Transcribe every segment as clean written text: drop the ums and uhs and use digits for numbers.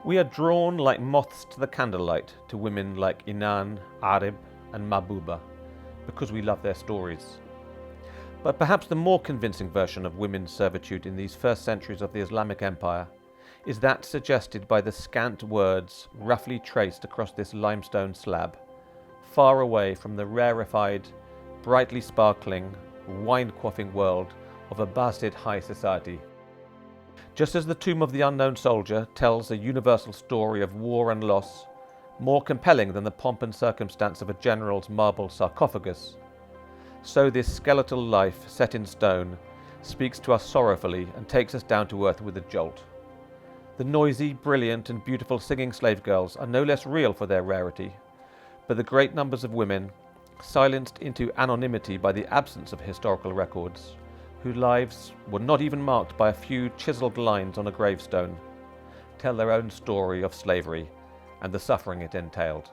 We are drawn like moths to the candlelight to women like Inan, Arib and Mahbuba because we love their stories. But perhaps the more convincing version of women's servitude in these first centuries of the Islamic Empire is that suggested by the scant words roughly traced across this limestone slab, far away from the rarefied, brightly sparkling, wine-quaffing world of Abbasid high society. Just as the tomb of the unknown soldier tells a universal story of war and loss, more compelling than the pomp and circumstance of a general's marble sarcophagus, so this skeletal life set in stone speaks to us sorrowfully and takes us down to earth with a jolt. The noisy, brilliant and beautiful singing slave girls are no less real for their rarity, but the great numbers of women, silenced into anonymity by the absence of historical records, whose lives were not even marked by a few chiselled lines on a gravestone, tell their own story of slavery and the suffering it entailed.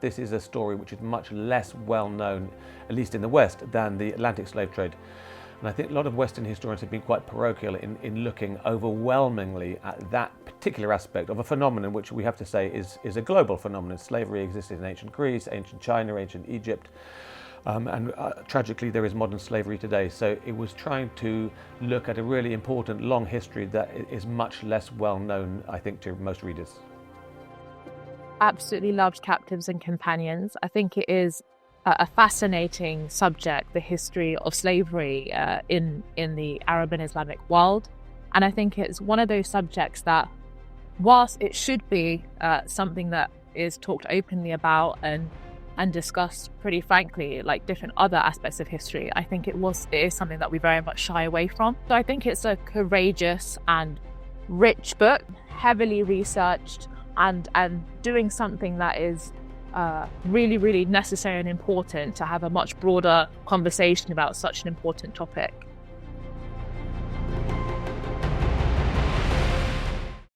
This is a story which is much less well known, at least in the West, than the Atlantic slave trade. And I think a lot of Western historians have been quite parochial in looking overwhelmingly at that particular aspect of a phenomenon which we have to say is a global phenomenon. Slavery existed in ancient Greece, ancient China, ancient Egypt, and tragically there is modern slavery today. So it was trying to look at a really important long history that is much less well known, I think, to most readers. Absolutely loved Captives and Companions. I think it is a fascinating subject, the history of slavery in the Arab and Islamic world. And I think it's one of those subjects that, whilst it should be something that is talked openly about and discussed pretty frankly, like different other aspects of history, I think it is something that we very much shy away from. So I think it's a courageous and rich book, heavily researched, and doing something that is really, really necessary and important to have a much broader conversation about such an important topic.